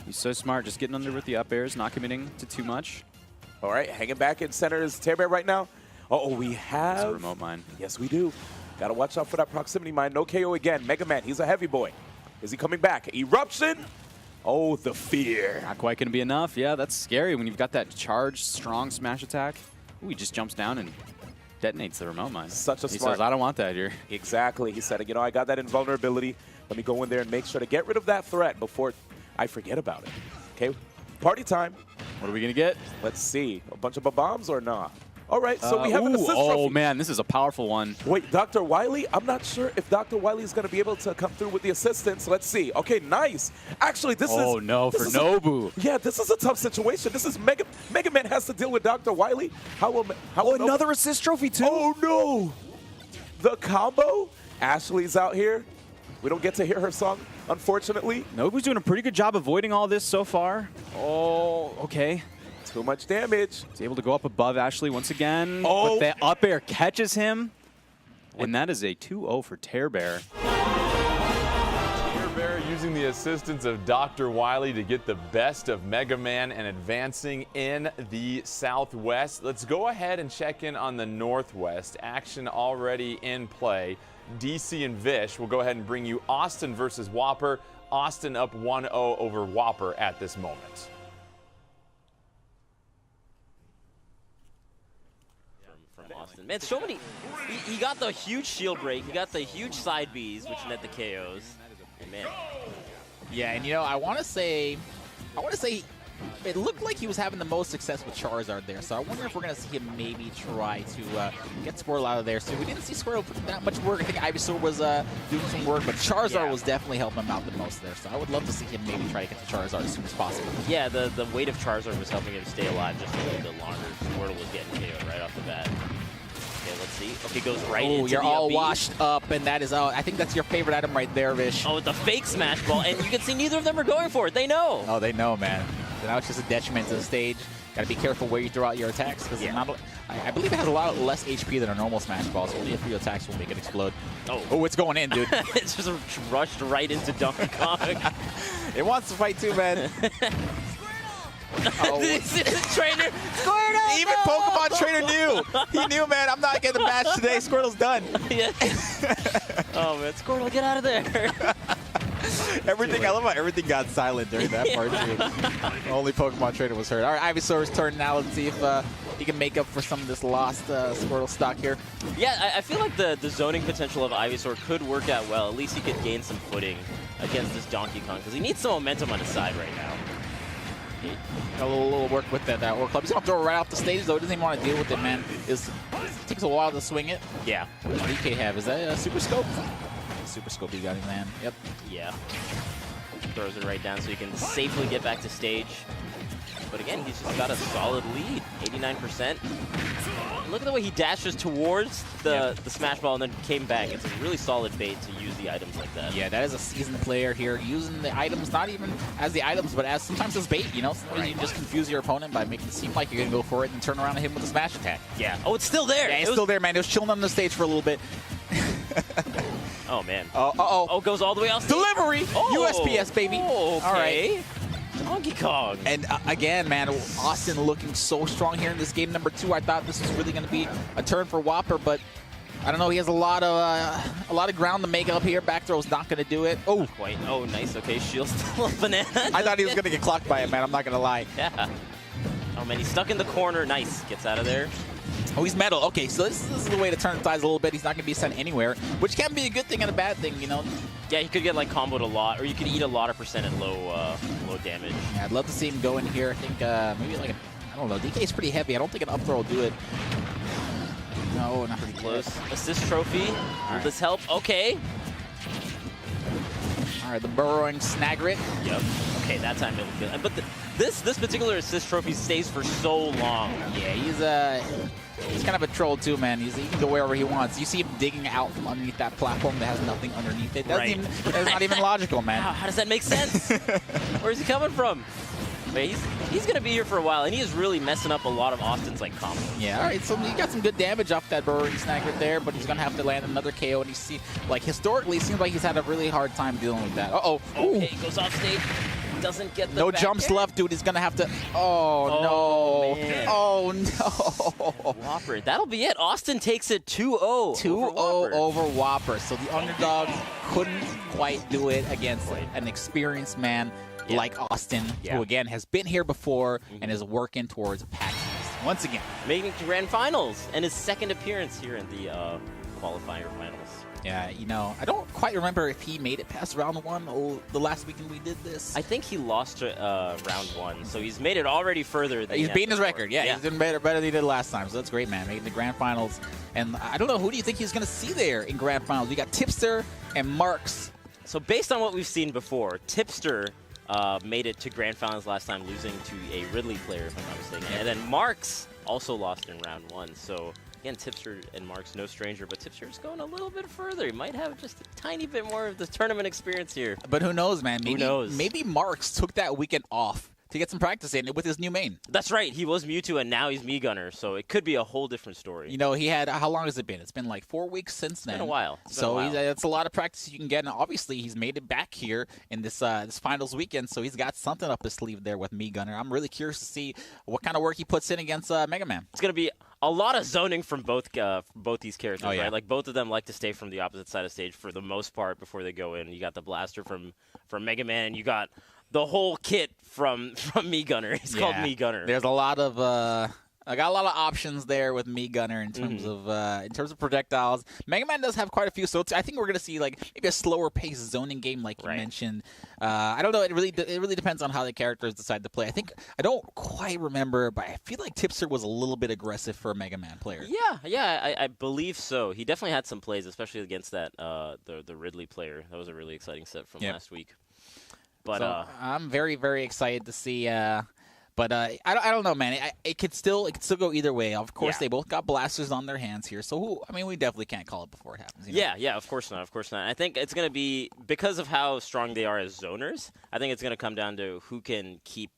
He's so smart, just getting under with the up airs, not committing to too much. All right, hanging back in center is Tearbear right now. Uh-oh, we have... That's a remote mine. Yes, we do. Got to watch out for that proximity mine. No KO again. Mega Man, he's a heavy boy. Is he coming back? Eruption? Oh, the fear. Not quite going to be enough. Yeah, that's scary when you've got that charged, strong smash attack. Ooh, he just jumps down and detonates the remote mine. Such a He smart... says, I don't want that here. Exactly. He said, you know, I got that invulnerability. Let me go in there and make sure to get rid of that threat before I forget about it. Okay, party time. What are we going to get? Let's see. A bunch of bombs or not? All right, so we have an assist trophy. Oh, man, this is a powerful one. Wait, Dr. Wily? I'm not sure if Dr. Wily is going to be able to come through with the assistance. Let's see. Okay, nice. Actually, this is... Oh, no, for Nobu. Yeah, this is a tough situation. This is Mega Man has to deal with Dr. Wily. How will another assist trophy, too. Oh, no. The combo? Ashley's out here. We don't get to hear her song, unfortunately. Nobu's doing a pretty good job avoiding all this so far. Oh, okay. Too much damage. He's able to go up above Ashley once again. Oh. But the up air catches him. And that is a 2-0 for Tearbear. Tearbear using the assistance of Dr. Wily to get the best of Mega Man and advancing in the Southwest. Let's go ahead and check in on the Northwest. Action already in play. DC and Vish will go ahead and bring you Austin versus Whopper. Austin up 1-0 over Whopper at this moment. Austin. Man, so many. He got the huge shield break. He got the huge side Bs, which led the KOs. And man. Yeah, and you know, I want to say it looked like he was having the most success with Charizard there. So I wonder if we're going to see him maybe try to get Squirtle out of there. So we didn't see Squirtle put that much work. I think Ivysaur was doing some work, but Charizard was definitely helping him out the most there. So I would love to see him maybe try to get the Charizard as soon as possible. Yeah, the weight of Charizard was helping him stay alive just a little bit longer. Squirtle was getting KO'd right off the bat. Okay, let's see. Okay, goes right into the you're all up washed up, and that is, I think that's your favorite item right there, Vish. Oh, the fake smash ball, and you can see neither of them are going for it. They know. Oh, they know, man. So now it's just a detriment to the stage. Got to be careful where you throw out your attacks, because I believe it has a lot less HP than a normal smash ball, so only a few attacks will make it explode. Oh, it's going in, dude. It's just rushed right into Donkey Kong. It wants to fight too, man. Trainer, Squirtle! Even Pokemon Trainer knew. He knew, man. I'm not getting the match today. Squirtle's done. Yeah. Oh, man. Squirtle, get out of there. Everything, I love how everything got silent during that part, too. Only Pokemon Trainer was hurt. All right, Ivysaur's turn now. Let's see if he can make up for some of this lost Squirtle stock here. Yeah, I feel like the zoning potential of Ivysaur could work out well. At least he could gain some footing against this Donkey Kong, because he needs some momentum on his side right now. A little work with that Orc Club. He's going to throw it right off the stage, though. He doesn't even want to deal with it, man. It takes a while to swing it. Yeah. What does DK have? Is that a Super Scope? Super Scope, he got him, man. Yep. Yeah. Throws it right down so he can safely get back to stage. But again, he's just got a solid lead, 89%. Look at the way he dashes towards the Smash Ball and then came back. It's a really solid bait to use the items like that. Yeah, that is a seasoned player here, using the items not even as the items, but as sometimes as bait, you know? Sometimes you can just confuse your opponent by making it seem like you're going to go for it and turn around and hit him with a smash attack. Yeah. Oh, it's still there. Yeah, it's still there, man. It was chilling on the stage for a little bit. Oh, man. Oh, goes all the way out. Delivery! Oh. USPS, baby. Oh, okay. All right. Donkey Kong. And again, man, Austin looking so strong here in this game number 2. I thought this was really going to be a turn for Whopper, but I don't know. He has a lot of ground to make up here. Back throw's not going to do it. Oh, quite. Oh, nice. Okay, shield's still a banana. I thought he was going to get clocked by it, man. I'm not going to lie. Yeah. Oh man, he's stuck in the corner. Nice. Gets out of there. Oh, he's metal. Okay, so this is the way to turn the tides a little bit. He's not going to be sent anywhere, which can be a good thing and a bad thing, you know. Yeah, he could get like comboed a lot, or you could eat a lot of percent at low damage. Yeah, I'd love to see him go in here. I think maybe like I don't know. DK's pretty heavy. I don't think an up throw will do it. No, not pretty Close. Assist trophy. Will this help? Okay. All right, the burrowing Snagrit. Yep. Okay, that time it'll kill. But this particular assist trophy stays for so long. Yeah, he's kind of a troll too, man. He can go wherever he wants. You see him digging out from underneath that platform that has nothing underneath it. That's not even logical, man. How does that make sense? Where's he coming from? Wait, he's going to be here for a while, and he is really messing up a lot of Austin's like combos. Yeah, all right, so he got some good damage off that burrowing Snagrit there, but he's going to have to land another KO, and you see, like, historically, it seems like he's had a really hard time dealing with that. Uh-oh. Okay, goes off stage. Doesn't get the no back jumps air. left, dude. He's going to have to... Oh, no. Man. Oh, no. Whopper. That'll be it. Austin takes it 2-0. 2-0 over Whopper. So the underdog couldn't quite do it against an experienced man like Austin, who, again, has been here before and is working towards Pac East once again. Making it to Grand Finals and his second appearance here in the qualifier finals. Yeah, you know, I don't quite remember if he made it past round 1 the last weekend we did this. I think he lost round 1, so he's made it already further than he's beaten his before. record. Yeah, he's doing better than he did last time, so that's great, man. Making the Grand Finals. And I don't know, who do you think he's going to see there in Grand Finals? We got Tipster and Marks. So based on what we've seen before, Tipster made it to Grand Finals last time, losing to a Ridley player, if I'm not mistaken. And then Marks also lost in round 1. So again, Tipster and Marks, no stranger, but Tipster's going a little bit further. He might have just a tiny bit more of the tournament experience here. But who knows, man? Maybe, who knows? Maybe Marks took that weekend off to get some practice in with his new main. That's right. He was Mewtwo, and now he's Mii Gunner, so it could be a whole different story. You know, he had, how long has it been? It's been like 4 weeks since then. It's been a while. It's a lot of practice you can get, and obviously he's made it back here in this finals weekend, so he's got something up his sleeve there with Mii Gunner. I'm really curious to see what kind of work he puts in against Mega Man. It's going to be a lot of zoning from both these characters, right? Like, both of them like to stay from the opposite side of stage for the most part before they go in. You got the blaster from Mega Man, and you got the whole kit from Mii Gunner. He's called Mii Gunner. There's a lot of I got a lot of options there with Mii Gunner in terms of projectiles. Mega Man does have quite a few, so I think we're gonna see like maybe a slower paced zoning game, like you mentioned. I don't know. It really depends on how the characters decide to play. I don't quite remember, but I feel like Tipster was a little bit aggressive for a Mega Man player. Yeah, I believe so. He definitely had some plays, especially against that the Ridley player. That was a really exciting set from last week. But so I'm very, very excited to see. But I don't know, man. It could still go either way. Of course, they both got blasters on their hands here. So we definitely can't call it before it happens. You know? Yeah, of course not. I think it's going to be, because of how strong they are as zoners, I think it's going to come down to who can keep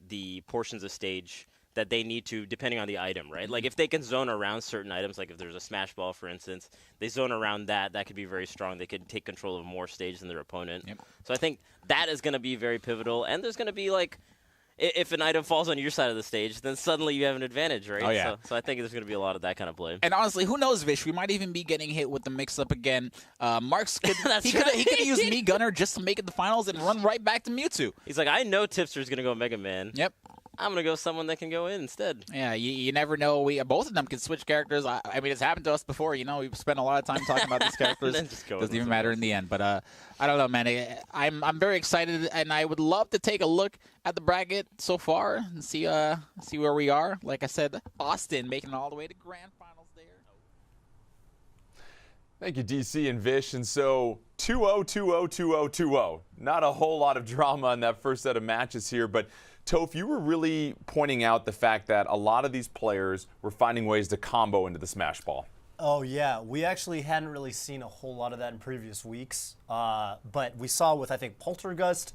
the portions of stage that they need to, depending on the item, right? Like, if they can zone around certain items, like if there's a Smash Ball, for instance, they zone around that could be very strong. They could take control of more stage than their opponent. So I think that is going to be very pivotal. And there's going to be, like, if an item falls on your side of the stage, then suddenly you have an advantage, right? Oh, yeah. So I think there's going to be a lot of that kind of play. And honestly, who knows, Vish? We might even be getting hit with the mix-up again. Marks could he could use Mii Gunner just to make it the finals and run right back to Mewtwo. He's like, I know Tipster's going to go Mega Man. Yep. I'm going to go someone that can go in instead. Yeah, you never know. Both of them can switch characters. I mean, it's happened to us before. You know, we've spent a lot of time talking about these characters. Doesn't even matter in the end. But I don't know, man. I'm very excited, and I would love to take a look at the bracket so far and see where we are. Like I said, Austin making it all the way to grand finals there. Thank you, DC and Vish. And so 2-0, 2-0, 2-0, 2-0. Not a whole lot of drama in that first set of matches here, but Toph, you were really pointing out the fact that a lot of these players were finding ways to combo into the Smash Ball. Oh, yeah. We actually hadn't really seen a whole lot of that in previous weeks. But we saw with, I think, Poltergust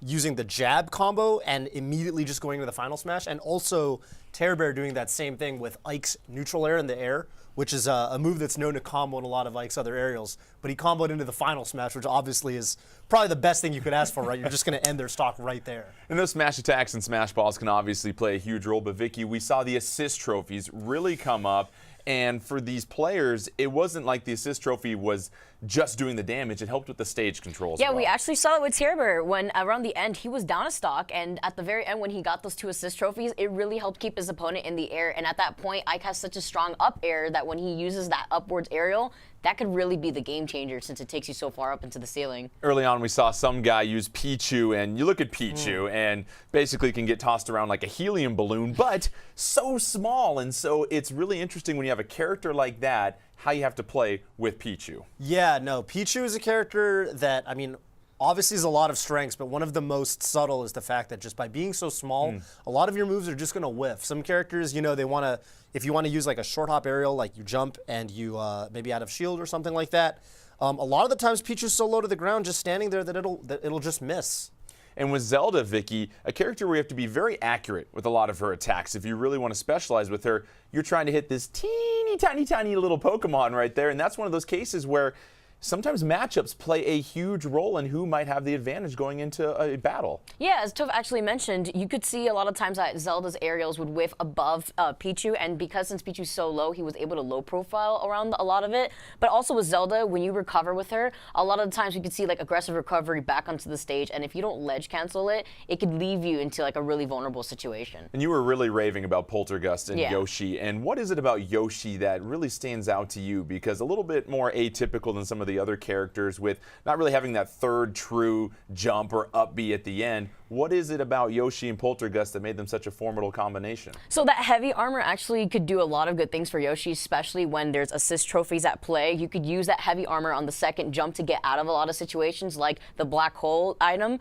using the jab combo and immediately just going to the final smash. And also Tearbear doing that same thing with Ike's neutral air in the air, which is a move that's known to combo in a lot of Ike's other aerials. But he comboed into the final smash, which obviously is probably the best thing you could ask for, right? You're just going to end their stock right there. And those smash attacks and smash balls can obviously play a huge role. But Vicky, we saw the assist trophies really come up. And for these players, it wasn't like the assist trophy was just doing the damage. It helped with the stage controls. Yeah, well. we actually saw it with Tearbear when around the end he was down a stock, and at the very end when he got those 2 assist trophies, it really helped keep his opponent in the air. And at that point, Ike has such a strong up air that when he uses that upwards aerial, that could really be the game changer since it takes you so far up into the ceiling. Early on, we saw some guy use Pichu, and you look at Pichu and basically can get tossed around like a helium balloon, but so small. And so it's really interesting when you have a character like that, how you have to play with Pichu. Yeah, no, Pichu is a character that, I mean, obviously has a lot of strengths, but one of the most subtle is the fact that just by being so small, a lot of your moves are just going to whiff. Some characters, you know, they want to, if you want to use like a short hop aerial, like you jump and you maybe out of shield or something like that, a lot of the times Pichu's so low to the ground just standing there that it'll just miss. And with Zelda, Vicky, a character where you have to be very accurate with a lot of her attacks. If you really want to specialize with her, you're trying to hit this teeny, tiny little Pokemon right there. And that's one of those cases where sometimes matchups play a huge role in who might have the advantage going into a battle. Yeah, as Toph actually mentioned, you could see a lot of times that Zelda's aerials would whiff above Pichu, and because since Pichu's so low, he was able to low profile around a lot of it. But also with Zelda, when you recover with her, a lot of the times you could see like aggressive recovery back onto the stage, and if you don't ledge cancel it, it could leave you into like a really vulnerable situation. And you were really raving about Poltergust and Yoshi, and what is it about Yoshi that really stands out to you? Because a little bit more atypical than some of the other characters with not really having that third true jump or up B at the end. What is it about Yoshi and Poltergust that made them such a formidable combination? So that heavy armor actually could do a lot of good things for Yoshi, especially when there's assist trophies at play. You could use that heavy armor on the second jump to get out of a lot of situations, like the black hole item.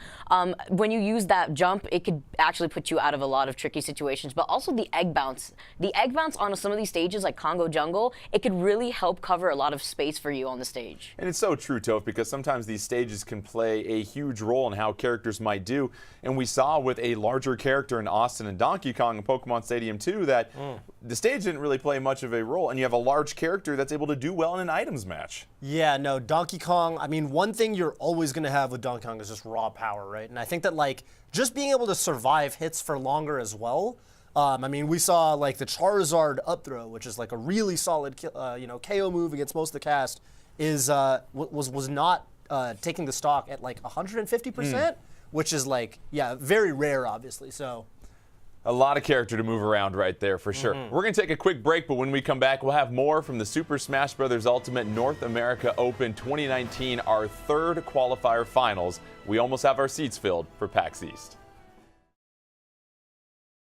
When you use that jump, it could actually put you out of a lot of tricky situations, but also the egg bounce. The egg bounce on some of these stages, like Congo Jungle, it could really help cover a lot of space for you on the stage. And it's so true, Toph, because sometimes these stages can play a huge role in how characters might do. And we saw with a larger character in Austin and Donkey Kong in Pokemon Stadium 2 that the stage didn't really play much of a role, and you have a large character that's able to do well in an items match. Yeah, no, Donkey Kong, I mean, one thing you're always going to have with Donkey Kong is just raw power, right? And I think that, like, just being able to survive hits for longer as well. I mean, we saw, like, the Charizard up throw, which is, like, a really solid, KO move against most of the cast, was not taking the stock at, like, 150%. Which is like, yeah, very rare, obviously. So, a lot of character to move around right there, for sure. We're going to take a quick break, but when we come back, we'll have more from the Super Smash Bros. Ultimate North America Open 2019, our third qualifier finals. We almost have our seats filled for PAX East.